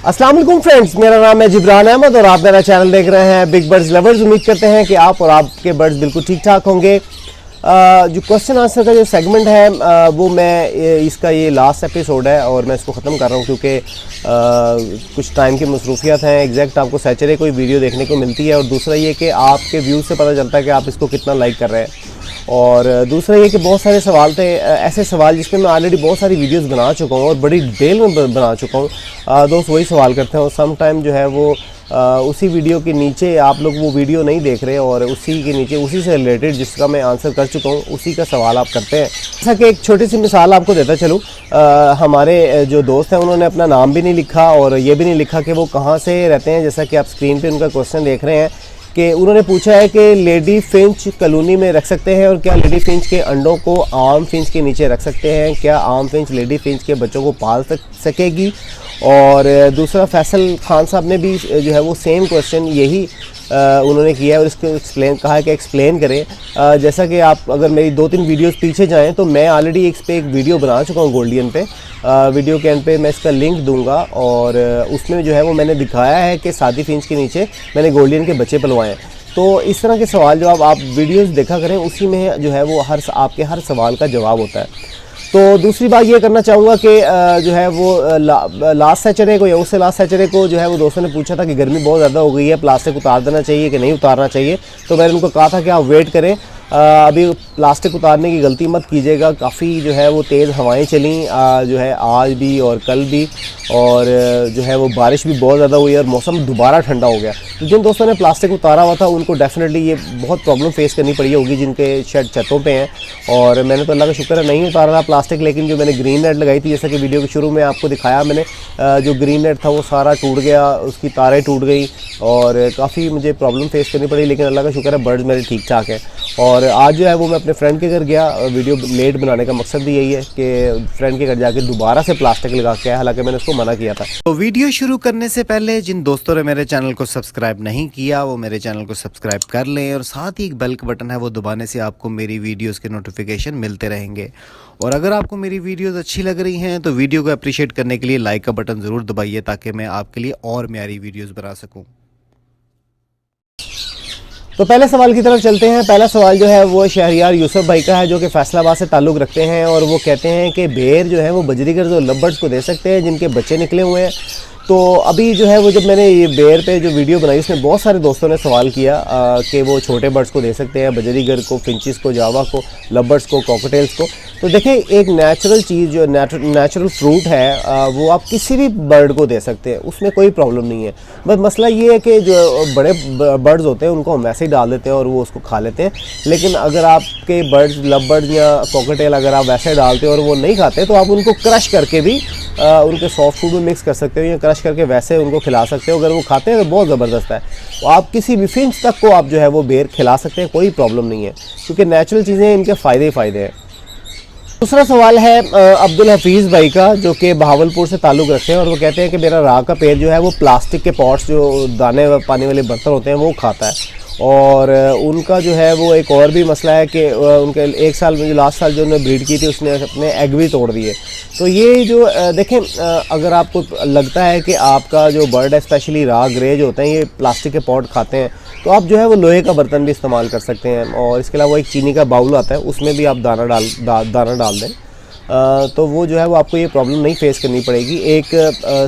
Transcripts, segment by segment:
अस्सलाम वालेकुम फ्रेंड्स, मेरा नाम है जिब्रान अहमद और आप मेरा चैनल देख रहे हैं बिग बर्ड्स लवर्स। उम्मीद करते हैं कि आप और आपके बर्ड्स बिल्कुल ठीक ठाक होंगे। जो क्वेश्चन आंसर का जो सेगमेंट है वो मैं इसका ये लास्ट एपिसोड है और मैं इसको ख़त्म कर रहा हूँ क्योंकि कुछ टाइम की मसरूफियत हैं। एग्जैक्ट आपको सैटरडे कोई वीडियो देखने को मिलती है और दूसरा ये कि आपके व्यूज़ से पता चलता है कि आप इसको कितना लाइक कर रहे हैं। और दूसरा ये कि बहुत सारे सवाल थे, ऐसे सवाल जिसमें मैं ऑलरेडी बहुत सारी वीडियोस बना चुका हूँ और बड़ी डिटेल में बना चुका हूँ। दोस्त वही सवाल करते हैं और सम टाइम जो है वो उसी वीडियो के नीचे आप लोग वो वीडियो नहीं देख रहे और उसी के नीचे उसी से रिलेटेड जिसका मैं आंसर कर चुका हूँ उसी का सवाल आप करते हैं। जैसा कि एक छोटी सी मिसाल आपको देता चलूँ, हमारे जो दोस्त हैं उन्होंने अपना नाम भी नहीं लिखा और ये भी नहीं लिखा कि वो कहाँ से रहते हैं। जैसा कि आप स्क्रीन पर उनका क्वेश्चन देख रहे हैं कि उन्होंने पूछा है कि लेडी फिंच कॉलोनी में रख सकते हैं और क्या लेडी फिंच के अंडों को आम फिंच के नीचे रख सकते हैं, क्या आम फिंच लेडी फिंच के बच्चों को पाल सकेगी। और दूसरा फैसल खान साहब ने भी जो है वो सेम क्वेश्चन यही उन्होंने किया है और इसको कहा है कि एक्सप्लेन करें। जैसा कि आप अगर मेरी 2-3 वीडियोस पीछे जाएं तो मैं ऑलरेडी इस पर एक वीडियो बना चुका हूँ गोल्डियन पे। वीडियो के एंड पे मैं इसका लिंक दूंगा और उसमें जो है वो मैंने दिखाया है कि सादी फिंच के नीचे मैंने गोल्डियन के बच्चे पलवाए हैं। तो इस तरह के सवाल जो आप वीडियोस देखा करें उसी में जो है वो आपके हर सवाल का जवाब होता है। तो दूसरी बात ये करना चाहूँगा कि जो है वो लास्ट सैटरडे को या उससे लास्ट सैटरडे को जो है वो दोस्तों ने पूछा था कि गर्मी बहुत ज़्यादा हो गई है, प्लास्टिक उतार देना चाहिए कि नहीं उतारना चाहिए। तो मैंने उनको कहा था कि आप वेट करें, अभी प्लास्टिक उतारने की गलती मत कीजिएगा। काफ़ी जो है वो तेज़ हवाएं चली जो है आज भी और कल भी, और जो है वो बारिश भी बहुत ज़्यादा हुई और मौसम दोबारा ठंडा हो गया। तो जिन दोस्तों ने प्लास्टिक उतारा हुआ था उनको डेफिनेटली ये बहुत प्रॉब्लम फेस करनी पड़ी होगी जिनके शेड छतों पे हैं। और मैंने तो अल्लाह का शुक्र है नहीं उतारा था प्लास्टिक, लेकिन जो मैंने ग्रीन नेट लगाई थी जैसा कि वीडियो के शुरू में आपको दिखाया मैंने, जो ग्रीन नेट था वो सारा टूट गया, उसकी तारें टूट गई और काफ़ी मुझे प्रॉब्लम फेस करनी पड़ी। लेकिन अल्लाह का शुक्र है बर्ड्स मेरे ठीक ठाक हैं। और आज जो है वो मैं अपने फ्रेंड के घर गया, वीडियो लेट बनाने का मकसद भी यही है कि फ्रेंड के घर जाके दोबारा से प्लास्टिक लगा के आया, हालांकि मैंने उसको मना किया था। तो वीडियो शुरू करने से पहले जिन दोस्तों ने मेरे चैनल को सब्सक्राइब नहीं किया वो मेरे चैनल को सब्सक्राइब कर लें और साथ ही एक बेल का बटन है वो दबाने से आपको मेरी वीडियोस के नोटिफिकेशन मिलते रहेंगे। और अगर आपको मेरी वीडियोस अच्छी लग रही हैं तो वीडियो को अप्रिशिएट करने के लिए लाइक का बटन ज़रूर दबाइए ताकि मैं आपके लिए और म्यारी वीडियोस बना सकूँ। तो पहले सवाल की तरफ चलते हैं। पहला सवाल जो है वो शहरियार यूसुफ भाई का है जो कि फैसलाबाद से ताल्लुक़ रखते हैं और वो कहते हैं कि बेर जो है वो बजरीगर्द और लवबर्ड्स को दे सकते हैं जिनके बच्चे निकले हुए हैं। तो अभी जो है वो जब मैंने ये बेर पे जो वीडियो बनाई उसमें बहुत सारे दोस्तों ने सवाल किया कि वो छोटे बर्ड्स को दे सकते हैं, बजरीगर्द को, फिंचिस को, जावा को, लवबर्ड्स को, कॉकटेल्स को। तो देखें एक नेचुरल चीज़ जो नेचुरल फ्रूट है वो आप किसी भी बर्ड को दे सकते हैं, उसमें कोई प्रॉब्लम नहीं है। बस मसला ये है कि जो बड़े बर्ड्स होते हैं उनको हम वैसे ही डाल देते हैं और वो उसको खा लेते हैं। लेकिन अगर आपके बर्ड्स लवबर्ड्स या कॉकटेल अगर आप वैसे डालते हैं और वो नहीं खाते तो आप उनको क्रश करके भी उनके सॉफ्ट फूड में मिक्स कर सकते हो या क्रश करके वैसे उनको खिला सकते हो। अगर वो खाते हैं तो बहुत ज़बरदस्त है। तो आप किसी भी फिंच तक को आप जो है वो बेर खिला सकते हैं, कोई प्रॉब्लम नहीं है क्योंकि नेचुरल चीज़ें इनके फ़ायदे ही फ़ायदे हैं। दूसरा सवाल है अब्दुल हफीज़ भाई का जो कि बहावलपुर से ताल्लुक़ रखते हैं और वो कहते हैं कि मेरा राह का पेड़ जो है वो प्लास्टिक के पॉट्स जो दाने पानी वाले बर्तन होते हैं वो खाता है। और उनका जो है वो एक और भी मसला है कि उनके एक साल में जो लास्ट साल जो उन्होंने ब्रीड की थी उसने अपने एग भी तोड़ दिए। तो ये जो देखें अगर आपको लगता है कि आपका जो बर्ड है स्पेशली राह ग्रे जो होते हैं ये प्लास्टिक के पॉट खाते हैं तो आप जो है वो लोहे का बर्तन भी इस्तेमाल कर सकते हैं। और इसके अलावा एक चीनी का बाउल आता है उसमें भी आप दाना डाल दें तो वो जो है वो आपको ये प्रॉब्लम नहीं फेस करनी पड़ेगी। एक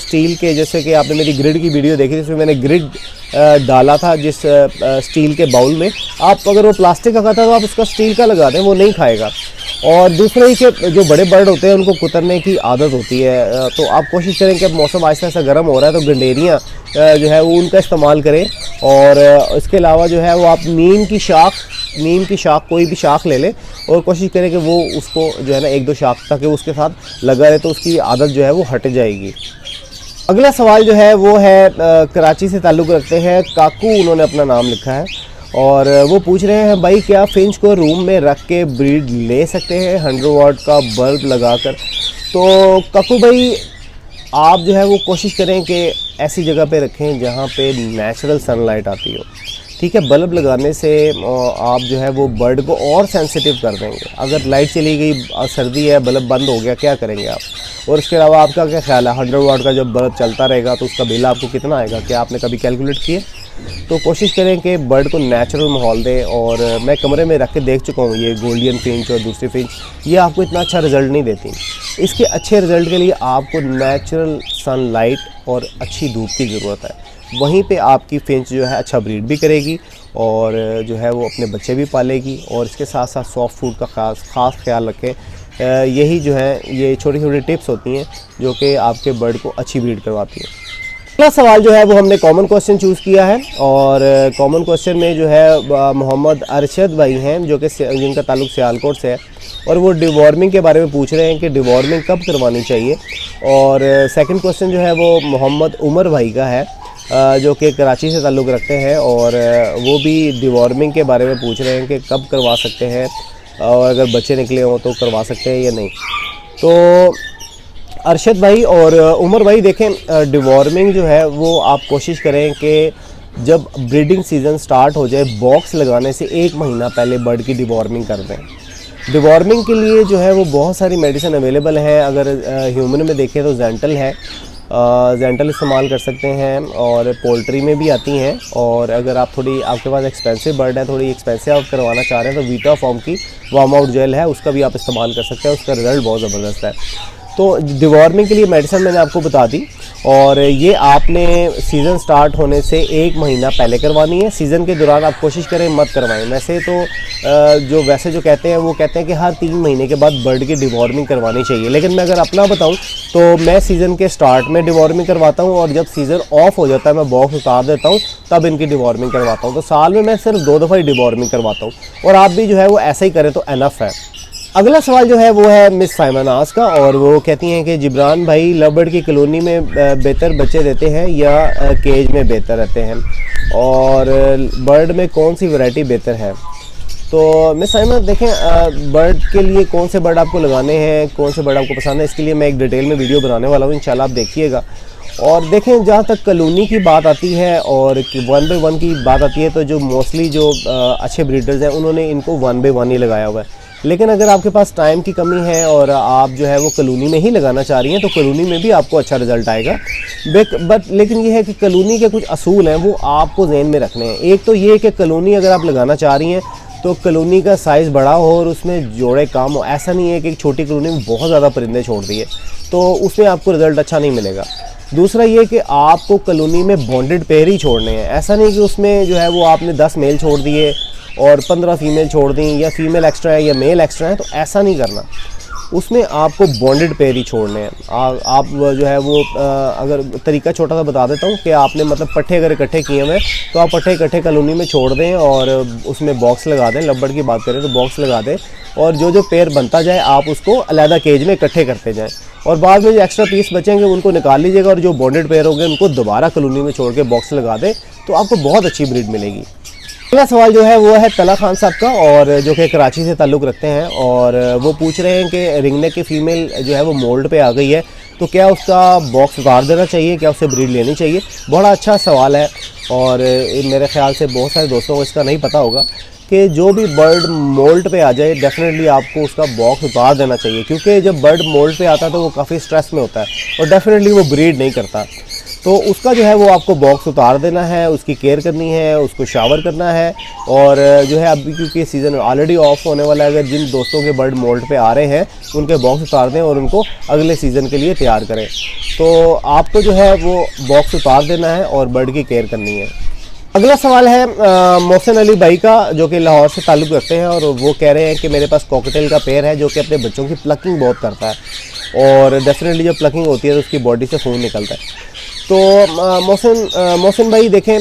स्टील के, जैसे कि आपने मेरी ग्रिड की वीडियो देखी थी उसमें मैंने ग्रिड डाला था जिस स्टील के बाउल में, आप अगर वो प्लास्टिक का खाता है तो आप उसका स्टील का लगा दें, वो नहीं खाएगा। और दूसरे ही के जो बड़े बर्ड होते हैं उनको कुतरने की आदत होती है, तो आप कोशिश करें कि अब मौसम आहिस्ता आहिस्ता गर्म हो रहा है तो गंडेरियाँ जो है वो उनका इस्तेमाल करें। और इसके अलावा जो है वो आप नीम की शाख कोई भी शाख ले लें और कोशिश करें कि वो उसको जो है ना 1-2 शाख ताकि उसके साथ लगा रहे तो उसकी आदत जो है वो हट जाएगी। अगला सवाल जो है वो है कराची से ताल्लुक़ रखते हैं काकू, उन्होंने अपना नाम लिखा है और वो पूछ रहे हैं भाई क्या फिंच को रूम में रख के ब्रीड ले सकते हैं 100 वाट का बल्ब लगाकर। तो काकू भाई आप जो है वो कोशिश करें कि ऐसी जगह पे रखें जहाँ पे नेचुरल सनलाइट आती हो। ठीक है, बल्ब लगाने से आप जो है वो बर्ड को और सेंसिटिव कर देंगे। अगर लाइट चली गई, सर्दी है, बल्ब बंद हो गया, क्या करेंगे आप? और उसके अलावा आपका क्या ख्याल है 100 वाट का जब बल्ब चलता रहेगा तो उसका बिल आपको कितना आएगा, क्या आपने कभी कैलकुलेट किए? तो कोशिश करें कि बर्ड को नेचुरल माहौल दें। और मैं कमरे में रख के देख चुका हूँ, ये गोल्डन फिंच और दूसरी फिंच ये आपको इतना अच्छा रिज़ल्ट नहीं देती। इसके अच्छे रिज़ल्ट के लिए आपको नेचुरल सनलाइट और अच्छी धूप की ज़रूरत है। वहीं पे आपकी फिंच जो है अच्छा ब्रीड भी करेगी और जो है वो अपने बच्चे भी पालेगी। और इसके साथ साथ सॉफ्ट फूड का ख़ास ख्याल रखें। यही जो है ये छोटी छोटी टिप्स होती हैं जो कि आपके बर्ड को अच्छी ब्रीड करवाती है। अगला सवाल जो है वो हमने कॉमन क्वेश्चन चूज़ किया है और कॉमन क्वेश्चन में जो है मोहम्मद अरशद भाई हैं जो कि जिनका ताल्लुक सियालकोट से है और वो डिवॉर्मिंग के बारे में पूछ रहे हैं कि डिवॉर्मिंग कब करवानी चाहिए। और सेकंड क्वेश्चन जो है वो मोहम्मद उमर भाई का है जो कि कराची से ताल्लुक़ रखते हैं और वो भी डिवॉर्मिंग के बारे में पूछ रहे हैं कि कब करवा सकते हैं और अगर बच्चे निकले हों तो करवा सकते हैं या नहीं। तो अरशद भाई और उमर भाई देखें, डिवॉर्मिंग जो है वो आप कोशिश करें कि जब ब्रीडिंग सीज़न स्टार्ट हो जाए बॉक्स लगाने से 1 महीना पहले बर्ड की डिवॉर्मिंग कर दें। डिवॉर्मिंग के लिए जो है वो बहुत सारी मेडिसिन अवेलेबल है। अगर ह्यूमन में देखें तो जेंटल है, जेंटल इस्तेमाल कर सकते हैं और पोल्ट्री में भी आती हैं। और अगर आप थोड़ी आपके पास एक्सपेंसिव बर्ड है, थोड़ी एक्सपेंसिव आप करवाना चाह रहे हैं तो वीटा फॉर्म की वार्म आउट जेल है, उसका भी आप इस्तेमाल कर सकते हैं, उसका रिज़ल्ट बहुत ज़बरदस्त है। तो डिवॉर्मिंग के लिए मेडिसिन मैंने आपको बता दी और ये आपने सीज़न स्टार्ट होने से 1 महीना पहले करवानी है। सीज़न के दौरान आप कोशिश करें मत करवाएं। वैसे तो जो कहते हैं वो कहते हैं कि हर 3 महीने के बाद बर्ड की डिवॉर्मिंग करवानी चाहिए। लेकिन मैं अगर अपना बताऊं तो मैं सीज़न के स्टार्ट में डिवॉर्मिंग करवाता हूं और जब सीज़न ऑफ हो जाता है मैं बॉक्स उतार देता हूं तब इनकी डिवॉर्मिंग करवाता हूँ। तो साल में मैं सिर्फ 2 दफ़ा ही डिवॉर्मिंग करवाता हूँ और आप भी जो है वो ऐसा ही करें तो एनफ है। अगला सवाल जो है वो है मिस साइमनास का और वो कहती हैं कि जिब्रान भाई लवबर्ड की कॉलोनी में बेहतर बच्चे देते हैं या केज में बेहतर रहते हैं और बर्ड में कौन सी वैरायटी बेहतर है? तो मिस साइमनास देखें, बर्ड के लिए कौन से बर्ड आपको लगाने हैं, कौन से बर्ड आपको पसंद है, इसके लिए मैं एक डिटेल में वीडियो बनाने वाला हूँ, इंशाल्लाह आप देखिएगा। और देखें जहाँ तक कॉलोनी की बात आती है और 1 बाय 1 की बात आती है तो जो मोस्टली जो अच्छे ब्रीडर्स हैं उन्होंने इनको 1 बाय 1 ही लगाया हुआ है। लेकिन अगर आपके पास टाइम की कमी है और आप जो है वो कॉलोनी में ही लगाना चाह रही हैं तो कॉलोनी में भी आपको अच्छा रिजल्ट आएगा। लेकिन ये है कि कॉलोनी के कुछ असूल हैं वो आपको ज़हन में रखने हैं। एक तो ये है कि कॉलोनी अगर आप लगाना चाह रही हैं तो कॉलोनी का साइज़ बड़ा हो और उसमें जोड़े कम हो। ऐसा नहीं है कि एक छोटी कॉलोनी में बहुत ज़्यादा परिंदे छोड़ दिए तो उसमें आपको रिज़ल्ट अच्छा नहीं मिलेगा। दूसरा ये कि आपको कॉलोनी में बॉन्डेड पेयर ही छोड़ने हैं। ऐसा नहीं कि उसमें जो है वो आपने 10 मेल छोड़ दिए और 15 फीमेल छोड़ दी या फीमेल एक्स्ट्रा है या मेल एक्स्ट्रा है, तो ऐसा नहीं करना। उसमें आपको बॉन्डेड पेयर ही छोड़ने हैं। आप जो है वो अगर तरीका छोटा सा बता देता हूँ कि आपने मतलब पट्ठे अगर इकट्ठे किए हुए तो आप पट्ठे इकट्ठे कॉलोनी में छोड़ दें और उसमें बॉक्स लगा दें। लवबर्ड की बात करें तो बॉक्स लगा दें और जो पेयर बनता जाए आप उसको अलहदा केज में इकट्ठे करते जाएँ और बाद में जो एक्स्ट्रा पीस बचेंगे उनको निकाल लीजिएगा और जो बॉन्डेड पेयर होंगे उनको दोबारा कॉलोनी में छोड़ के बॉक्स लगा दें तो आपको बहुत अच्छी ब्रीड मिलेगी। अगला सवाल जो है वो है तला खान साहब का और जो कि कराची से ताल्लुक़ रखते हैं और वो पूछ रहे हैं कि रिंगनेक की फ़ीमेल जो है वो मोल्ड पे आ गई है तो क्या उसका बॉक्स उतार देना चाहिए, क्या उससे ब्रीड लेनी चाहिए? बड़ा अच्छा सवाल है और मेरे ख्याल से बहुत सारे दोस्तों को इसका नहीं पता होगा कि जो भी बर्ड मोल्ड पे आ जाए डेफिनेटली आपको उसका बॉक्स उतार देना चाहिए, क्योंकि जब बर्ड मोल्ड पे आता है तो वो काफ़ी स्ट्रेस में होता है और डेफिनेटली वो ब्रीड नहीं करता। तो उसका जो है वो आपको बॉक्स उतार देना है, उसकी केयर करनी है, उसको शावर करना है और जो है अभी क्योंकि सीज़न ऑलरेडी ऑफ होने वाला है, अगर जिन दोस्तों के बर्ड मोल्ड पे आ रहे हैं उनके बॉक्स उतार दें और उनको अगले सीज़न के लिए तैयार करें। तो आपको जो है वो बॉक्स उतार देना है और बर्ड की केयर करनी है। अगला सवाल है मोहसिन अली भाई का जो कि लाहौर से ताल्लुक़ रखते हैं और वो कह रहे हैं कि मेरे पास कॉकटेल का पेयर है जो कि अपने बच्चों की प्लकिंग बहुत करता है और डेफिनेटली जब प्लकिंग होती है तो उसकी बॉडी से खून निकलता है। तो मोहसिन भाई देखें,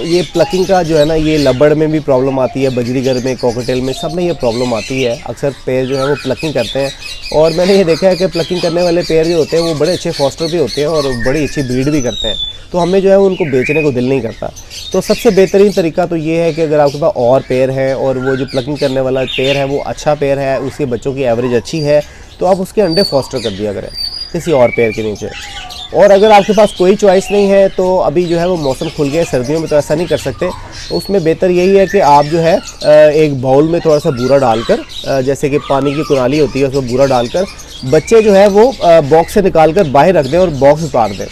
ये प्लकिंग का जो है ना ये लबड़ में भी प्रॉब्लम आती है, बजरीगर में, कॉकटेल में, सब में ये प्रॉब्लम आती है। अक्सर पेयर जो है वो प्लकिंग करते हैं और मैंने ये देखा है कि प्लकिंग करने वाले पेयर जो होते हैं वो बड़े अच्छे फॉस्टर भी होते हैं और बड़ी अच्छी ब्रीड भी करते हैं, तो हमें जो है उनको बेचने को दिल नहीं करता। तो सबसे बेहतरीन तरीका तो ये है कि अगर आपके पास और पेयर है और वो जो प्लकिंग करने वाला पेयर है वो अच्छा पेयर है, उसके बच्चों की एवरेज अच्छी है, तो आप उसके अंडे फॉस्टर कर दिया करें किसी और पेयर के नीचे। और अगर आपके पास कोई चॉइस नहीं है तो अभी जो है वो मौसम खुल गया, सर्दियों में तो ऐसा नहीं कर सकते, तो उसमें बेहतर यही है कि आप जो है एक बाउल में थोड़ा सा बूरा डालकर, जैसे कि पानी की कुनाली होती है उसमें बूरा डालकर बच्चे जो है वो बॉक्स से निकाल कर बाहर रख दें और बॉक्स उतार दें।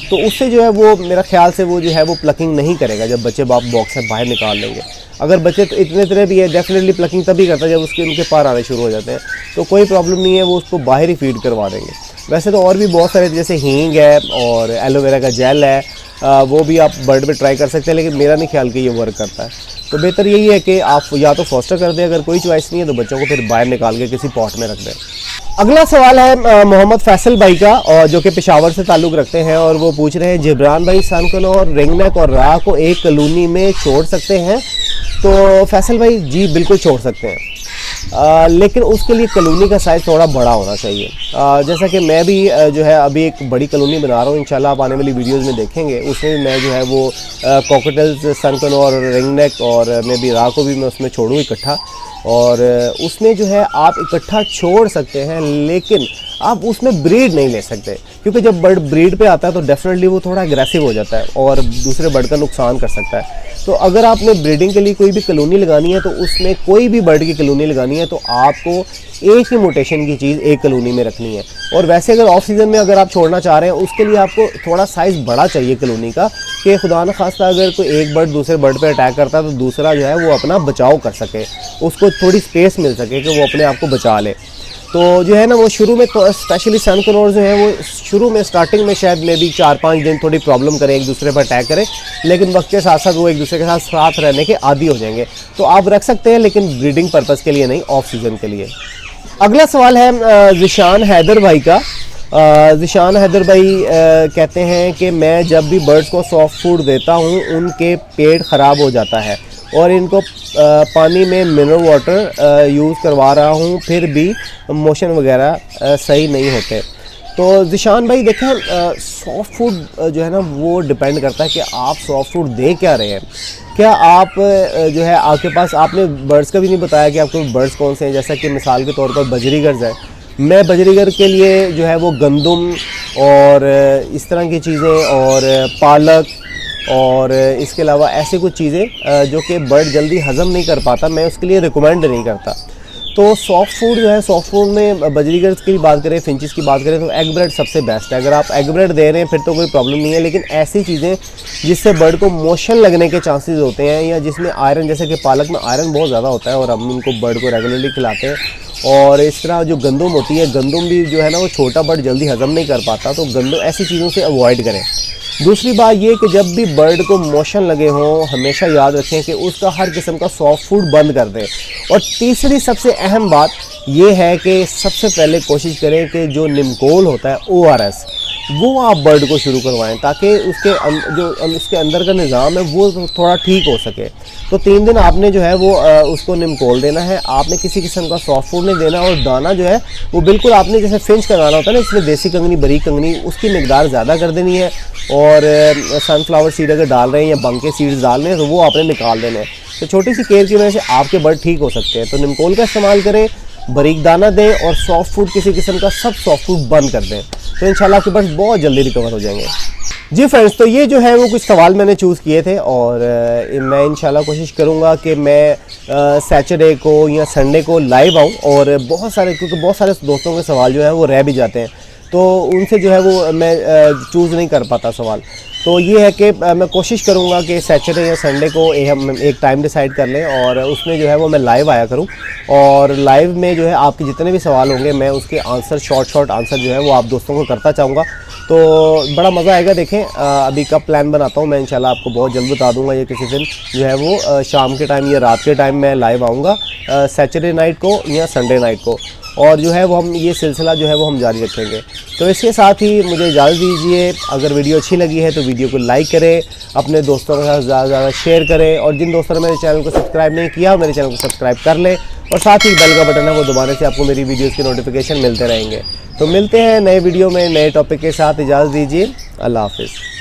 तो उससे जो है वो मेरा ख्याल से वो जो है वो प्लकिंग नहीं करेगा जब बच्चे बॉक्स से बाहर निकाल लेंगे। अगर बच्चे तो इतने तरह भी है, डेफिनेटली प्लकिंग तभी करता है जब उनके पार आने शुरू हो जाते हैं, तो कोई प्रॉब्लम नहीं है, वो उसको बाहर ही फीड करवा देंगे। वैसे तो और भी बहुत सारे जैसे हींग है और एलोवेरा का जेल है, वो भी आप बर्ड पे ट्राई कर सकते हैं, लेकिन मेरा नहीं ख्याल कि ये वर्क करता है। तो बेहतर यही है कि आप या तो फॉस्टर कर दें, अगर कोई चॉइस नहीं है तो बच्चों को फिर बाहर निकाल के किसी पॉट में रख दें। अगला सवाल है मोहम्मद फैसल भाई का, और जो कि पेशावर से ताल्लुक़ रखते हैं, और वो पूछ रहे हैं जिब्रान भाई सनकनो और रिंगनेक और राह को एक कॉलोनी में छोड़ सकते हैं? तो फैसल भाई जी बिल्कुल छोड़ सकते हैं, लेकिन उसके लिए कॉलोनी का साइज़ थोड़ा बड़ा होना चाहिए। जैसा कि मैं भी जो है अभी एक बड़ी कॉलोनी बना रहा हूँ, इंशाल्लाह आप आने वाली वीडियोस में देखेंगे, उसमें भी मैं जो है वो कॉकटेल्स, सनकन और रिंगनेक और मैं भी राह को भी मैं उसमें छोड़ूँ इकट्ठा, और उसमें जो है आप इकट्ठा छोड़ सकते हैं, लेकिन आप उसमें ब्रीड नहीं ले सकते, क्योंकि जब बर्ड ब्रीड पे आता है तो डेफिनेटली वो थोड़ा एग्रेसिव हो जाता है और दूसरे बर्ड का नुकसान कर सकता है। तो अगर आपने ब्रीडिंग के लिए कोई भी कॉलोनी लगानी है, तो उसमें कोई भी बर्ड की कॉलोनी लगानी है तो आपको एक ही मोटेशन की चीज़ एक कॉलोनी में रखनी है। और वैसे अगर ऑफ सीज़न में अगर आप छोड़ना चाह रहे हैं, उसके लिए आपको थोड़ा साइज़ बड़ा चाहिए कॉलोनी का, कि खुदा न खास्ता अगर कोई एक बर्ड दूसरे बर्ड पर अटैक करता है तो दूसरा जो है वो अपना बचाव कर सके, उसको थोड़ी स्पेस मिल सके कि वो अपने आप को बचा ले। तो जो है ना वो शुरू में तो स्पेशली सनकनोर जो है वो शुरू में स्टार्टिंग में शायद मे भी 4-5 दिन थोड़ी प्रॉब्लम करें, एक दूसरे पर अटैक करें, लेकिन वक्त के साथ साथ वो एक दूसरे के साथ रहने के आदी हो जाएंगे। तो आप रख सकते हैं, लेकिन ब्रीडिंग पर्पज़ के लिए नहीं, ऑफ सीज़न के लिए। अगला सवाल है ज़िशान हैदर भाई का। ज़िशान हैदर भाई कहते हैं कि मैं जब भी बर्ड्स को सॉफ्ट फूड देता हूँ उनके पेट ख़राब हो जाता है, और इनको पानी में मिनरल वाटर यूज़ करवा रहा हूँ, फिर भी मोशन वगैरह सही नहीं होते। तो ज़िशान भाई देखें, सॉफ्ट फूड जो है ना वो डिपेंड करता है कि आप सॉफ्ट फूड दे क्या रहे हैं। क्या आप जो है आपके पास, आपने बर्ड्स का भी नहीं बताया कि आपके बर्ड्स कौन से हैं, जैसा कि मिसाल के तौर पर बजरीगर्स है, मैं बजरीगर के लिए जो है वो गंदम और इस तरह की चीज़ें और पालक और इसके अलावा ऐसे कुछ चीज़ें जो कि बर्ड जल्दी हज़म नहीं कर पाता, मैं उसके लिए रिकमेंड नहीं करता। तो सॉफ्ट फूड जो है, सॉफ्ट फूड में बजरीगर्स की बात करें, फिंचेस की बात करें, तो एग ब्रेड सबसे बेस्ट है। अगर आप एग ब्रेड दे रहे हैं फिर तो कोई प्रॉब्लम नहीं है, लेकिन ऐसी चीज़ें जिससे बर्ड को मोशन लगने के चांसेस होते हैं, या जिसमें आयरन, जैसे कि पालक में आयरन बहुत ज़्यादा होता है और हम उनको बर्ड को रेगुलरली खिलाते हैं, और इस तरह जो गंदम होती है, गंदम भी जो है ना वो छोटा बर्ड जल्दी हज़म नहीं कर पाता, तो गंदम ऐसी चीज़ों से अवॉइड करें। दूसरी बात ये कि जब भी बर्ड को मोशन लगे हों, हमेशा याद रखें कि उसका हर किस्म का सॉफ्ट फूड बंद कर दें। और तीसरी सबसे अहम बात ये है कि सबसे पहले कोशिश करें कि जो निमकोल होता है, ORS, वो आप बर्ड को शुरू करवाएं, ताकि उसके जो उसके अंदर का निज़ाम है वो थोड़ा ठीक हो सके। तो 3 दिन आपने जो है वो उसको निमकोल देना है, आपने किसी किस्म का सॉफ्ट फूड नहीं देना, और दाना जो है वो बिल्कुल आपने जैसे फिंच का दाना होता है ना, इसमें देसी कंगनी, बरीक कंगनी, उसकी मिकदार ज़्यादा कर देनी है। और सनफ्लावर सीड अगर डाल रहे हैं या बंके सीड्स डाल रहे हैं तो वो आपने निकाल देना है। तो छोटी सी केयर की वजह से आपके बर्ड ठीक हो सकते हैं। तो निमकोल का इस्तेमाल करें, बारीक दाना दें, और सॉफ्ट फूड किसी किस्म का सब सॉफ्ट फूड बंद कर दें, तो इंशाल्लाह आपके बर्ड्स बहुत जल्दी रिकवर हो जाएंगे। जी फ्रेंड्स, तो ये जो है वो कुछ सवाल मैंने चूज़ किए थे, और मैं इंशाल्लाह कोशिश करूँगा कि मैं सैटरडे को या संडे को लाइव आऊँ, और बहुत सारे, क्योंकि बहुत सारे दोस्तों के सवाल जो है वो रह भी जाते हैं, तो उनसे जो है वो मैं चूज़ नहीं कर पाता सवाल। तो ये है कि मैं कोशिश करूँगा कि सैटरडे या संडे को हम एक टाइम डिसाइड कर लें, और उसमें जो है वो मैं लाइव आया करूँ, और लाइव में जो है आपके जितने भी सवाल होंगे मैं उसके आंसर, शॉर्ट आंसर जो है वो आप दोस्तों को करता चाहूँगा। तो बड़ा मज़ा आएगा। देखें अभी कब प्लान बनाता हूँ मैं, इंशाल्लाह आपको बहुत जल्द बता दूँगा। ये किसी दिन जो है वो शाम के टाइम या रात के टाइम मैं लाइव आऊँगा, सैटरडे नाइट को या संडे नाइट को, और जो है वो हम ये सिलसिला जो है वो हम जारी रखेंगे। तो इसके साथ ही मुझे इजाज़त दीजिए। अगर वीडियो अच्छी लगी है तो वीडियो को लाइक करें, अपने दोस्तों के साथ ज़्यादा से ज़्यादा शेयर करें, और जिन दोस्तों ने मेरे चैनल को सब्सक्राइब नहीं किया मेरे चैनल को सब्सक्राइब कर लें, और साथ ही बेल का बटन है वो दबाने से आपको मेरी वीडियोज़ के नोटिफिकेशन मिलते रहेंगे। तो मिलते हैं नए वीडियो में नए टॉपिक के साथ। इजाज़त दीजिए। अल्लाह हाफिज़।